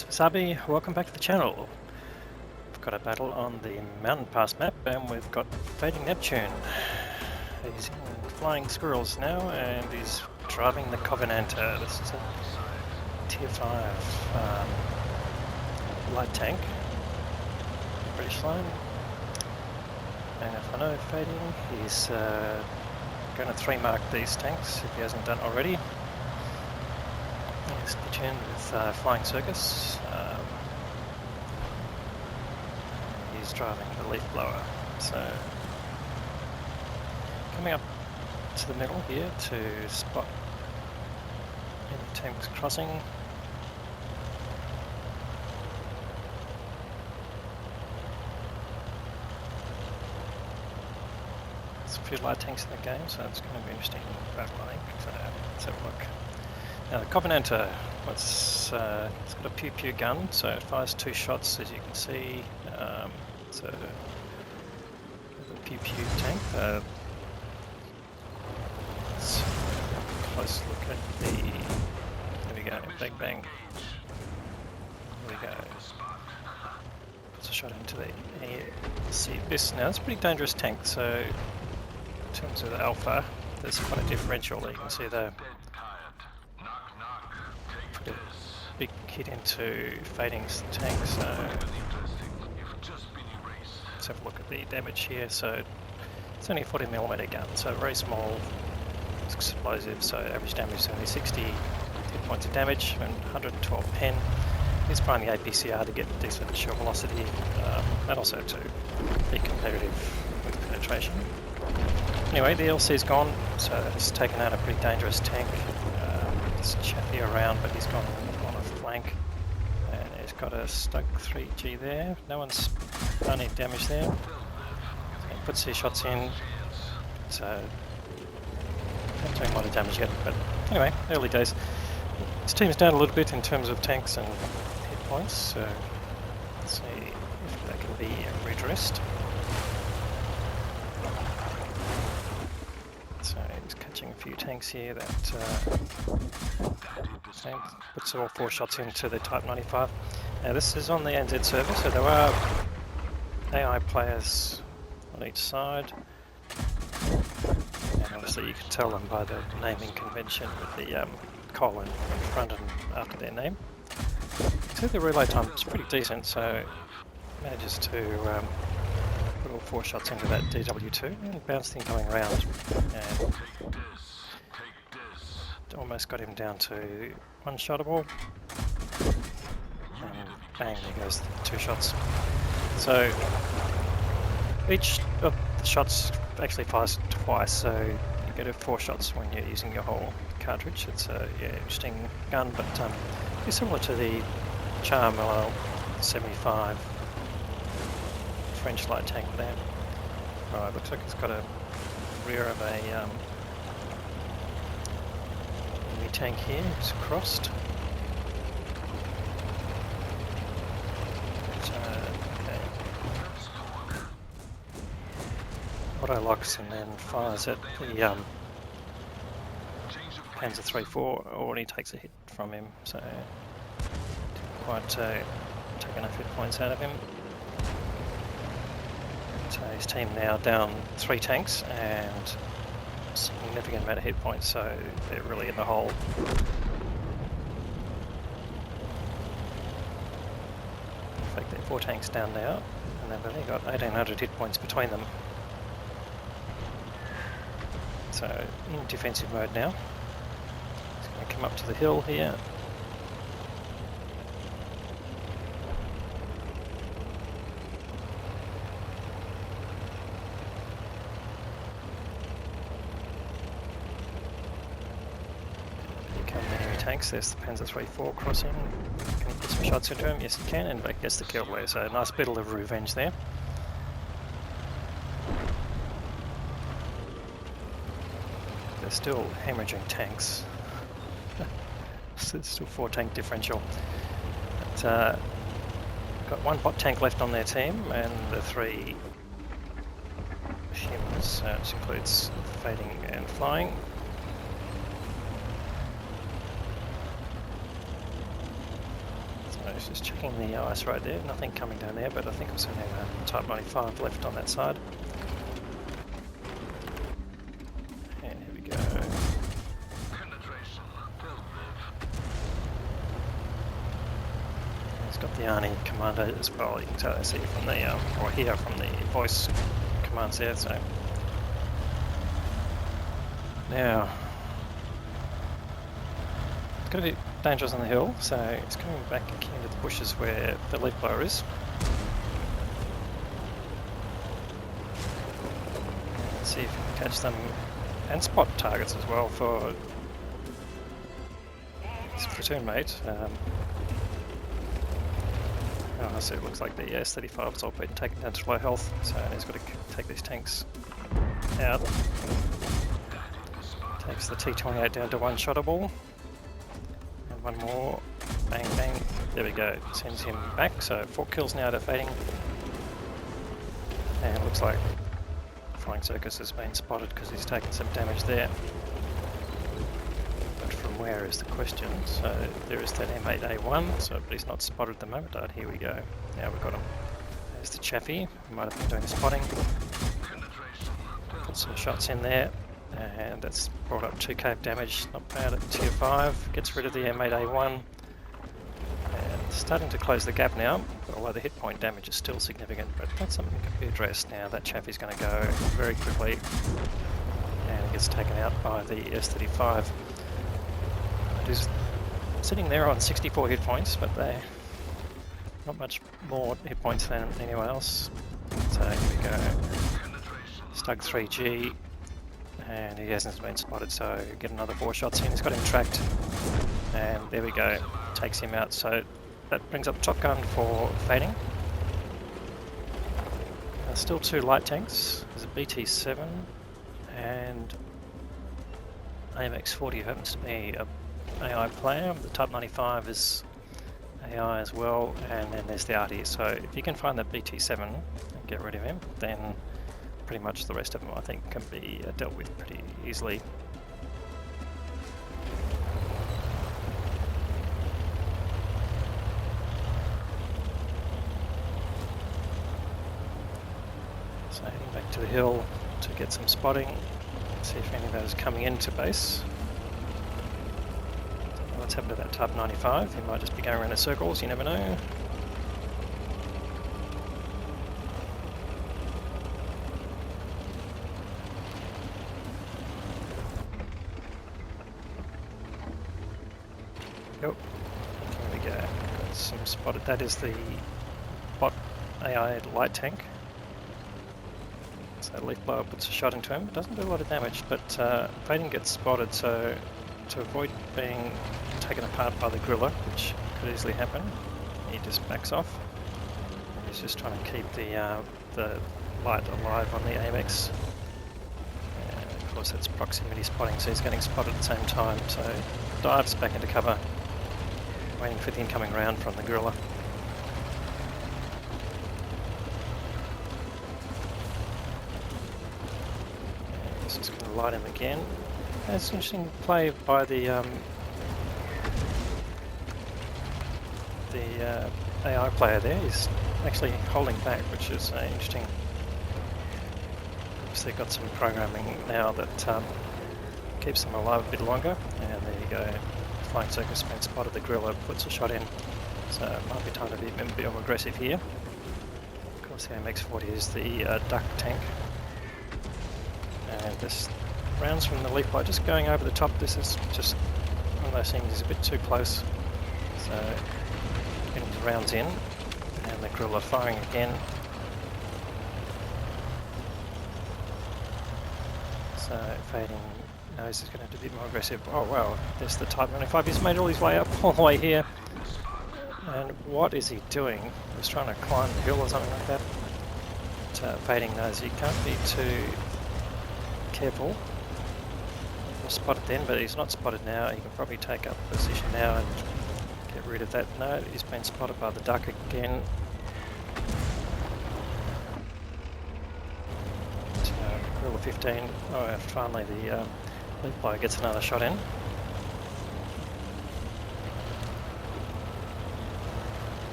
It's Wasabi, welcome back to the channel. We've got a battle on the Mountain Pass map and we've got FadingNeptune. He's in Flying Squirrels now and he's driving the Covenanter. This is a tier 5 light tank, British line. And if I know Fading, he's going to 3-mark these tanks if he hasn't done already. He's tuned with Flying Circus. He's driving the leaf blower. So coming up to the middle here to spot any tanks crossing. There's a few light tanks in the game, so it's going to be interesting battling. So let's have a look. Now the Covenanter, it's got a pew-pew gun, so it fires 2 shots, as you can see. It's a pew-pew tank. Let's have a close look at the... There we go, bang bang. There we go. Puts a shot into the air. See this now, it's a pretty dangerous tank, so in terms of the alpha, there's quite a differential. You can see the big hit into Fading's tank, so let's have a look at the damage here. So it's only a 40mm gun, so very small, it's explosive, so average damage is only 60 hit points of damage and 112 pen. He's trying the APCR to get decent shell velocity and also to be competitive with penetration. Anyway, the LC's gone, so it's taken out a pretty dangerous tank. It's chappy around, but he's gone on a flank, and he's got a stuck 3G there. No one's done any damage there. So he puts his shots in, so not doing a lot of damage yet, but anyway, early days. His team's down a little bit in terms of tanks and hit points, so let's see if that can be redressed. So he's catching a few tanks here that puts all 4 shots into the Type 95. Now this is on the NZ server, so there are AI players on each side. And obviously you can tell them by the naming convention with the colon in front and after their name. So the reload time is pretty decent, so manages to put all 4 shots into that DW2 and bounce the incoming round, and almost got him down to 1 shottable, and bang, there goes 2 shots. So each of the shots actually fires twice, so you get 4 shots when you're using your whole cartridge. It's a interesting gun, but it's similar to the Charm 75 French light tank there. Right, looks like it's got a rear of a enemy tank here. It's crossed. So, okay. Auto locks and then fires at the Panzer 3-4. Already takes a hit from him, so didn't quite take enough hit points out of him. So his team now down 3 tanks and a significant amount of hit points, so they're really in the hole. In fact, they're 4 tanks down now, and they've only got 1800 hit points between them. So in defensive mode now. He's going to come up to the hill here. Tanks. There's the Panzer 3-4 crossing. Can he put some shots into him? Yes, he can, and back gets the kill there. So a nice bit of revenge there. They're still hemorrhaging tanks. There's still 4 tank differential. But, got 1 bot tank left on their team, and the 3 humans, which includes Fading and Flying. was just checking the ice right there, nothing coming down there, but I think it was only a Type 95 left on that side. And here we go. He's got the Arnie commander as well, you can totally see from the, or hear from the voice commands there, so. Now, it's going to be dangerous on the hill, so it's coming back into the bushes where the leaf blower is. Let's see if we can catch them and spot targets as well for his platoon mate. So it looks like the S-35 has all been taken down to low health, so he's got to take these tanks out. Takes the T-28 down to one-shottable. And one more. Bang, bang. There we go. Sends him back, so 4 kills now to Fading. And it looks like Flying Circus has been spotted because he's taken some damage there. But from where is the question? So there is that M8A1, so but he's not spotted at the moment. Oh, here we go. Now we've got him. There's the Chaffee. He might have been doing the spotting. Put some shots in there. And that's brought up 2k damage, not bad at tier 5. Gets rid of the M8A1. And starting to close the gap now, although the hit point damage is still significant, but that's something that can be addressed now. That Chaffee's going to go very quickly. And he gets taken out by the S-35. He's sitting there on 64 hit points, but they're not much more hit points than anyone else. So here we go. Stug 3G. And he hasn't been spotted, so get another 4 shots in. He's got him tracked, and there we go, takes him out. So that brings up Top Gun for Fading. Still 2 light tanks. There's a BT-7 and AMX-40 who happens to be a AI player. The Type 95 is AI as well, and then there's the Artie. So if you can find that BT-7 and get rid of him, then pretty much the rest of them I think can be dealt with pretty easily. So heading back to the hill to get some spotting, see if any of those are coming into base. Don't know what's happened to that Type 95, he might just be going around in circles, you never know. Yep, there we go, got some spotted. That is the bot AI light tank. So leaf blower puts a shot into him, it doesn't do a lot of damage, but Fading gets spotted, so to avoid being taken apart by the gorilla, which could easily happen, he just backs off. And he's just trying to keep the light alive on the AMX. And of course that's proximity spotting, so he's getting spotted at the same time, so dives back into cover, waiting for the incoming round from the gorilla. And he's just going to light him again. That's an interesting play by the AI player there. He's actually holding back, which is interesting. Obviously got some programming now that keeps them alive a bit longer. And there you go. Flying Circus has been spotted, the gorilla puts a shot in, so it might be time to be a bit more aggressive here. Of course the MX-40 is the duck tank, and this rounds from the leaf blower just going over the top. This is just one of those things, is a bit too close, so getting the rounds in, and the gorilla firing again. So Fading knows he's going to have to be a bit more aggressive. Oh wow, there's the Type 95. He's made all his way up all the way here. And what is he doing? He's trying to climb the hill or something like that. But Fading knows he can't be too careful. He was spotted then, but he's not spotted now. He can probably take up a position now and get rid of that. No, he's been spotted by the duck again. Gorilla 15. Oh, finally the leaf blower gets another shot in.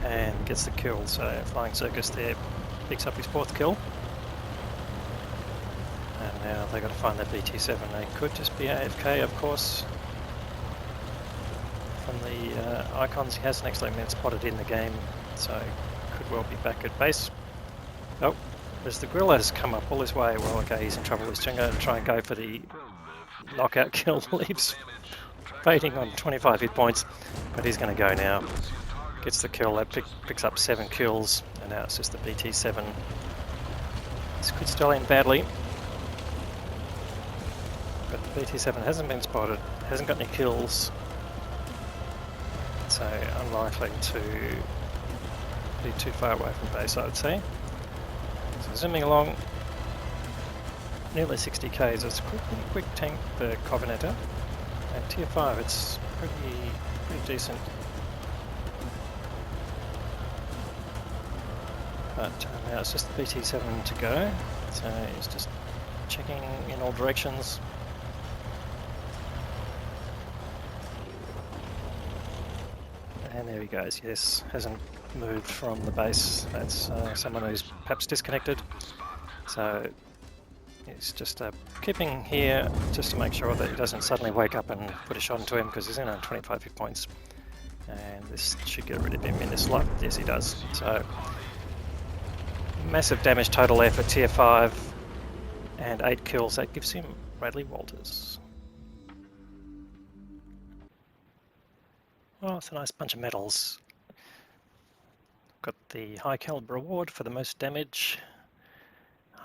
and gets the kill. So Flying Circus there picks up his 4th kill. And now they've got to find that BT7. They could just be AFK, of course. From the icons, he hasn't actually been spotted in the game, so could well be back at base. Oh, as the gorilla has come up all this way, well, okay, he's in trouble. He's going to try and go for the knockout kill. Leaves Fading on 25 hit points, but he's going to go now. Gets the kill, that picks up 7 kills, and now it's just the BT7. This could still end badly. But the BT7 hasn't been spotted, hasn't got any kills, so unlikely to be too far away from base, I would say. So zooming along, nearly 60 k's. It's a quick tank, the Covenanter, and tier 5. It's pretty decent. But now it's just the BT7 to go, so he's just checking in all directions. And there he goes, yes, hasn't moved from the base. That's someone who's perhaps disconnected. So he's just keeping here just to make sure that he doesn't suddenly wake up and put a shot into him, because he's in on 25 hit points. And this should get rid of him in this slot. Yes, he does. So massive damage total there for tier 5 and 8 kills. That gives him Radley Walters. Oh, it's a nice bunch of medals. Got the high caliber award for the most damage,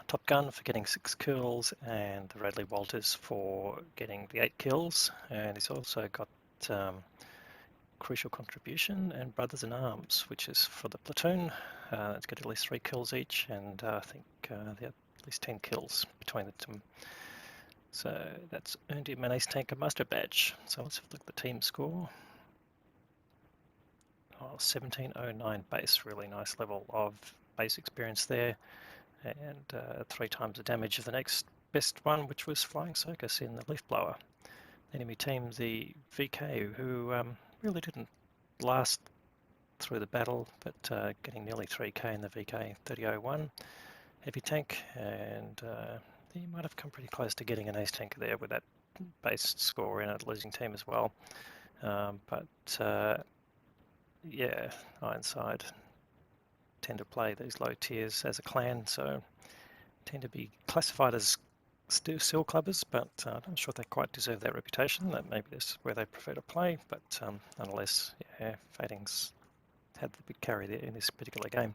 Top Gun for getting 6 kills, and the Radley Walters for getting the 8 kills. And he's also got Crucial Contribution and Brothers in Arms, which is for the platoon. It's got at least 3 kills each, and I think they have at least 10 kills between the two. So that's earned him an Ace Tanker Master Badge. So let's have a look at the team score. 1709 base, really nice level of base experience there, and 3 times the damage of the next best one, which was Flying Circus in the Leaf Blower. Enemy team, the VK, who really didn't last through the battle, but getting nearly 3k in the VK 3001 heavy tank, and he might have come pretty close to getting an ace tanker there with that base score in a losing team as well. Yeah, Ironside tend to play these low tiers as a clan, so tend to be classified as still clubbers, but I'm not sure they quite deserve that reputation. That maybe that's where they prefer to play, but nonetheless, yeah, Fading's had the big carry there in this particular game.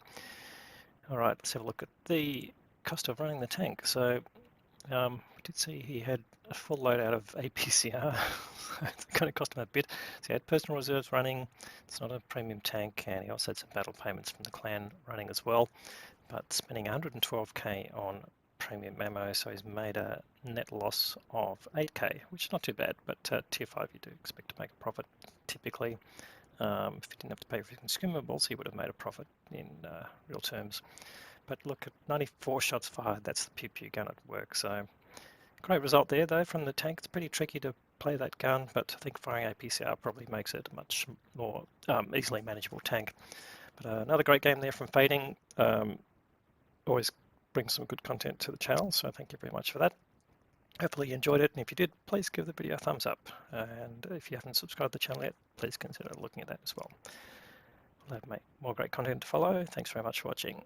All right, let's have a look at the cost of running the tank. So we did see he had a full load out of APCR. It's going to cost him a bit. So he had personal reserves running. It's not a premium tank, and he also had some battle payments from the clan running as well. But spending 112k on premium ammo, so he's made a net loss of 8k, which is not too bad. But tier 5, you do expect to make a profit typically. If he didn't have to pay for consumables, he would have made a profit in real terms. But look at 94 shots fired. That's the pew pew gun at work. So great result there, though, from the tank. It's pretty tricky to play that gun, but I think firing APCR probably makes it a much more easily manageable tank. But another great game there from Fading. Always brings some good content to the channel, so thank you very much for that. Hopefully you enjoyed it, and if you did, please give the video a thumbs up. And if you haven't subscribed to the channel yet, please consider looking at that as well. We'll have more great content to follow. Thanks very much for watching.